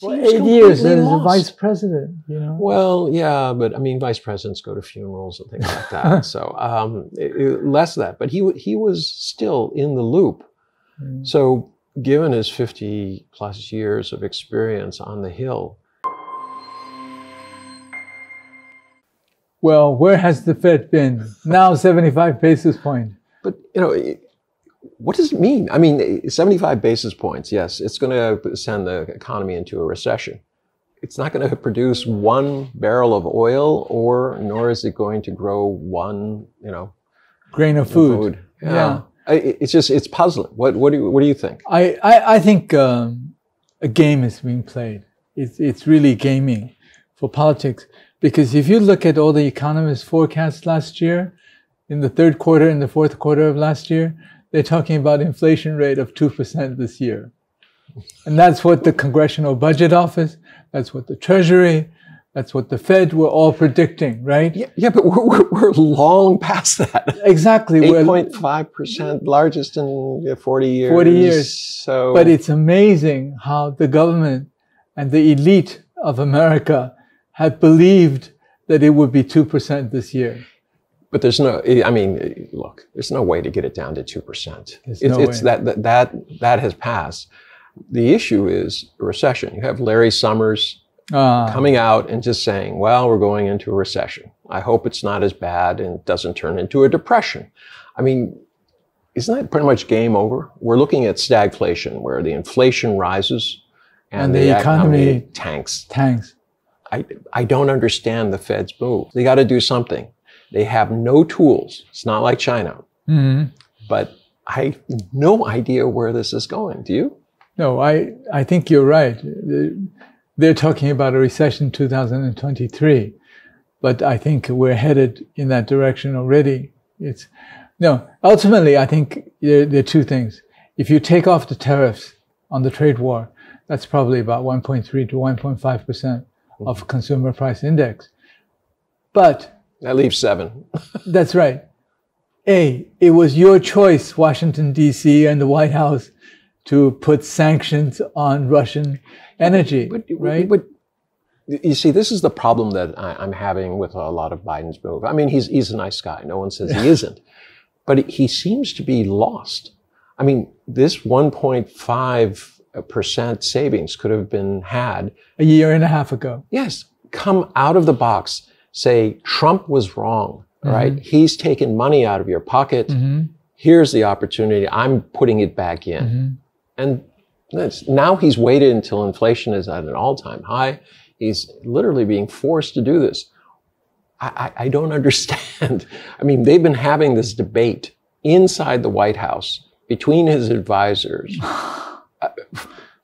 Well, seems 8 years completely as a lost. vice president, you know. Well, yeah, but I mean, vice presidents go to funerals and things like that. So less of that. But he was still in the loop. Mm. So given his 50 plus years of experience on the Hill. Well, where has the Fed been? Now 75 basis points. But, you know, what does it mean? I mean, 75 basis points, yes, it's going to send the economy into a recession. It's not going to produce one barrel of oil, nor is it going to grow one, you know, grain of food. Yeah. It's puzzling. What do you think? I think a game is being played. It's really gaming for politics. Because if you look at all the economists' forecasts last year, in the third quarter and the fourth quarter of last year, they're talking about inflation rate of 2% this year. And that's what the Congressional Budget Office, that's what the Treasury, that's what the Fed were all predicting, right? Yeah, but we're long past that. Exactly. 8.5%, largest in 40 years. 40 years. So, but it's amazing how the government and the elite of America had believed that it would be 2% this year. But there's no, I mean, look, there's no way to get it down to 2%. It's that has passed. The issue is a recession. You have Larry Summers coming out and just saying, well, we're going into a recession. I hope it's not as bad and doesn't turn into a depression. I mean, isn't that pretty much game over? We're looking at stagflation, where the inflation rises and the economy tanks. I don't understand the Fed's move. They got to do something. They have no tools. It's not like China. Mm-hmm. But I have no idea where this is going. Do you? No, I think you're right. They're talking about a recession in 2023. But I think we're headed in that direction already. Ultimately, I think there are two things. If you take off the tariffs on the trade war, that's probably about 1.3 to 1.5% of consumer price index. But that leaves 7. That's right. It was your choice, Washington, D.C. and the White House, to put sanctions on Russian energy, right? But you see, this is the problem that I'm having with a lot of Biden's move. I mean, he's a nice guy. No one says he isn't. But he seems to be lost. I mean, this 1.5% savings could have been had a year and a half ago. Yes. Come out of the box. Say, Trump was wrong, right? He's taken money out of your pocket. Here's the opportunity. I'm putting it back in. And now he's waited until inflation is at an all-time high. He's literally being forced to do this. I don't understand. I mean, they've been having this debate inside the White House between his advisors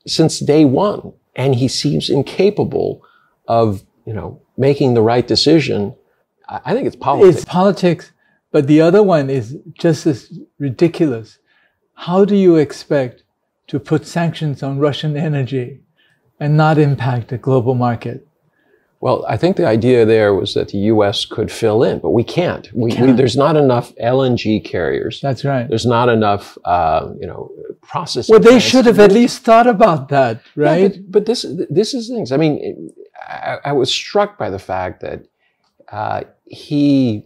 since day one. And he seems incapable of, making the right decision. I think it's politics. It's politics, but the other one is just as ridiculous. How do you expect to put sanctions on Russian energy and not impact the global market? Well, I think the idea there was that the U.S. could fill in, but we can't. There's not enough LNG carriers. That's right. There's not enough, processing. Well, they should have at least thought about that, right? Yeah, but this is things. I mean, I was struck by the fact that he,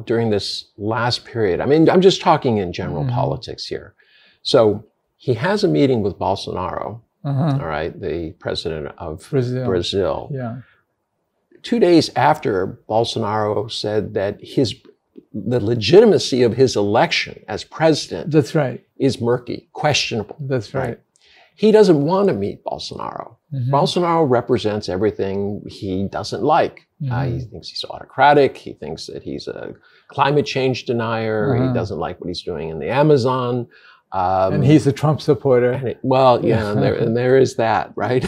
during this last period, I mean, I'm just talking in general politics here. So he has a meeting with Bolsonaro, all right, the president of Brazil. Yeah. 2 days after, Bolsonaro said that the legitimacy of his election as president is murky, questionable. That's right. He doesn't want to meet Bolsonaro. Bolsonaro represents everything he doesn't like. He thinks he's autocratic. He thinks that he's a climate change denier. He doesn't like what he's doing in the Amazon. And he's a Trump supporter. And there is that, right?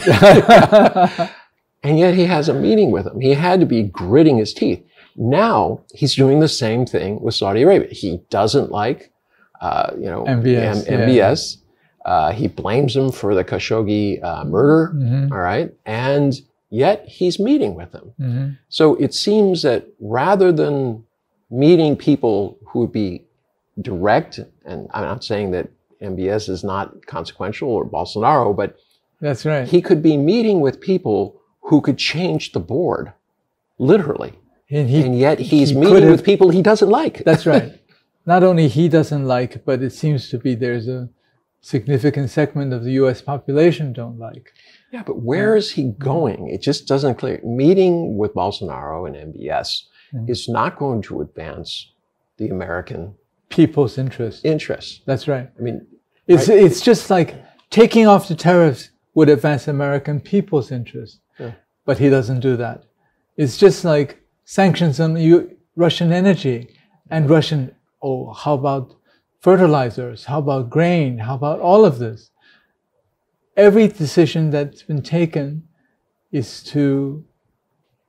And yet he has a meeting with him. He had to be gritting his teeth. Now he's doing the same thing with Saudi Arabia. He doesn't like, MBS. He blames him for the Khashoggi murder. All right. And yet he's meeting with him. So it seems that rather than meeting people who would be direct, and I'm not saying that MBS is not consequential or Bolsonaro, but That's right. He could be meeting with people who could change the board, literally. And yet he's meeting with people he doesn't like. That's right. Not only he doesn't like, but it seems to be there's a significant segment of the U.S. population don't like. Yeah, but where is he going? It just doesn't clear. Meeting with Bolsonaro and MBS is not going to advance the American people's interest. That's right. I mean, it's just like taking off the tariffs would advance American people's interest. Yeah. But he doesn't do that. It's just like sanctions on Russian energy and Russian, how about fertilizers? How about grain? How about all of this? Every decision that's been taken is to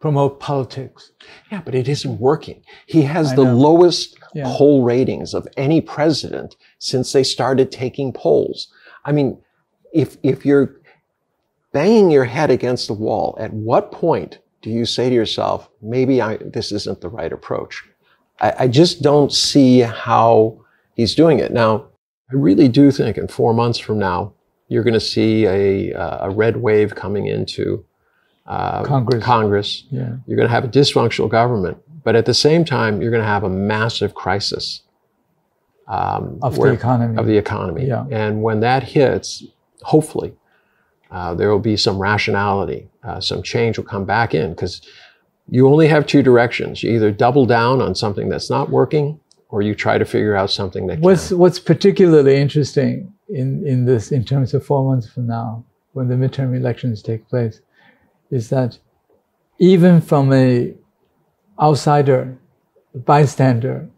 promote politics. Yeah, but it isn't working. He has the lowest poll ratings of any president since they started taking polls. I mean, if you're banging your head against the wall, at what point do you say to yourself, maybe this isn't the right approach? I just don't see how he's doing it. Now, I really do think in 4 months from now, you're going to see a red wave coming into Congress. Yeah. You're going to have a dysfunctional government, but at the same time, you're going to have a massive crisis of the economy. Yeah. And when that hits, hopefully, there will be some rationality, some change will come back in, because you only have two directions. You either double down on something that's not working, or you try to figure out something that can. What's particularly interesting in this, in terms of 4 months from now, when the midterm elections take place, is that even from a outsider, bystander,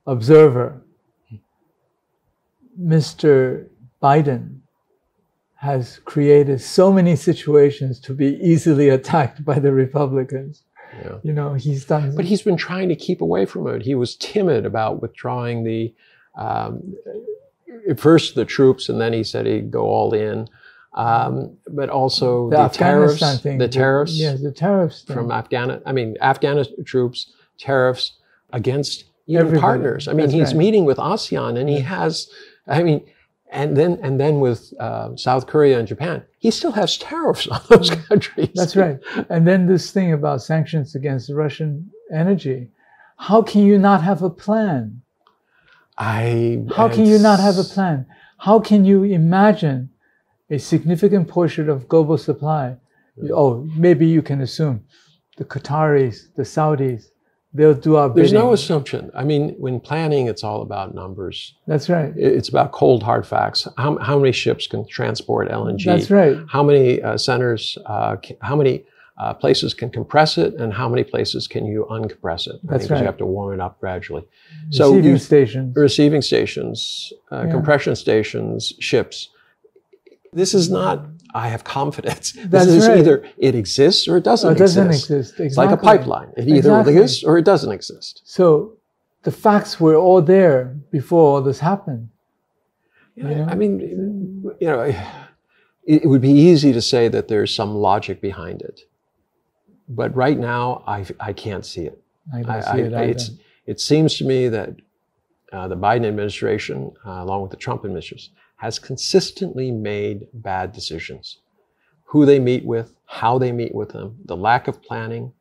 observer, Mr. Biden has created so many situations to be easily attacked by the Republicans. Yeah. You know, he's done. But he's been trying to keep away from it. He was timid about withdrawing at first the troops, and then he said he'd go all in. But also the tariffs, the tariffs from Afghan troops, tariffs against even partners. I mean, he's meeting with ASEAN, and he has, and then with South Korea and Japan, he still has tariffs on those countries. That's right. And then this thing about sanctions against Russian energy. How can you not have a plan? How can you not have a plan? How can you imagine a significant portion of global supply? Maybe you can assume the Qataris, the Saudis, they'll do our bidding. There's no assumption. I mean, when planning, it's all about numbers. That's right. It's about cold, hard facts. How many ships can transport LNG? That's right. How many how many places can compress it, and how many places can you uncompress it? That's right. You have to warm it up gradually. Receiving stations, compression stations, ships. This is not, I have confidence. This is either it exists or it doesn't exist. It doesn't exist. Exactly. It's like a pipeline. It either exists or it doesn't exist. So the facts were all there before all this happened. I mean, it would be easy to say that there's some logic behind it. But right now, I can't see it. I don't see it either. It seems to me that the Biden administration, along with the Trump administration, has consistently made bad decisions. Who they meet with, how they meet with them, the lack of planning.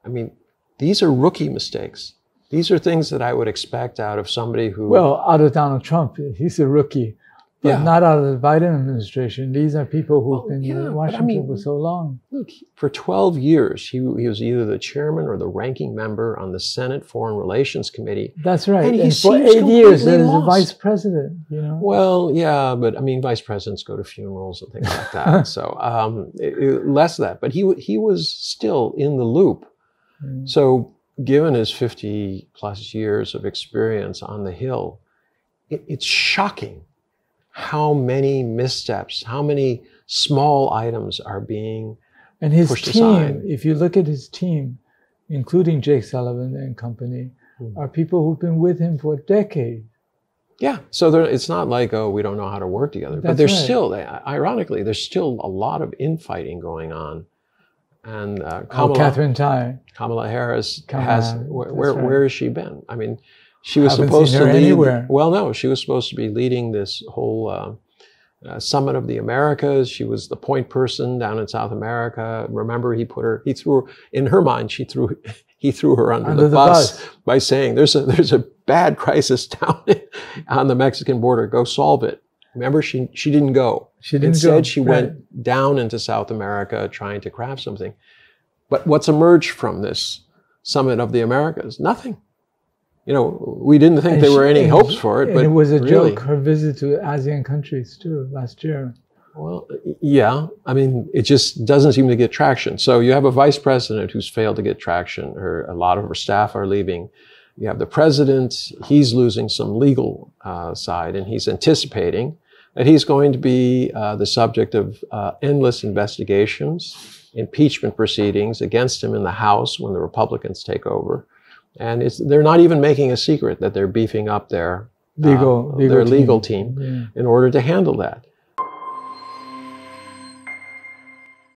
I mean, these are rookie mistakes. These are things that I would expect out of somebody who... Well, out of Donald Trump, he's a rookie. But not out of the Biden administration. These are people who've been in Washington for so long. Look, for 12 years, he was either the chairman or the ranking member on the Senate Foreign Relations Committee. That's right. And for 8 years, he was the vice president. Well, yeah, but vice presidents go to funerals and things like that. So less of that. But he was still in the loop. So given his 50 plus years of experience on the Hill, it's shocking how many missteps, how many small items are being and his pushed team, aside. If you look at his team, including Jake Sullivan and company, are people who've been with him for decades. Yeah, so it's not like, we don't know how to work together. But there's still, ironically, there's still a lot of infighting going on. And Kamala Harris where has she been? I mean, she was supposed to lead. Anywhere. Well, no, she was supposed to be leading this whole Summit of the Americas. She was the point person down in South America. Remember, he threw, in her mind, he threw her under the bus by saying, there's a bad crisis down on the Mexican border. Go solve it. Remember, she didn't go. She didn't go. Instead, she went down into South America trying to craft something. But what's emerged from this Summit of the Americas? Nothing. You know, we didn't think there were any hopes for it. But it was a joke, her visit to ASEAN countries too, last year. Well, yeah. I mean, it just doesn't seem to get traction. So you have a vice president who's failed to get traction. A lot of her staff are leaving. You have the president. He's losing some legal side, and he's anticipating that he's going to be the subject of endless investigations, impeachment proceedings against him in the House when the Republicans take over. And they're not even making a secret that they're beefing up their legal team in order to handle that.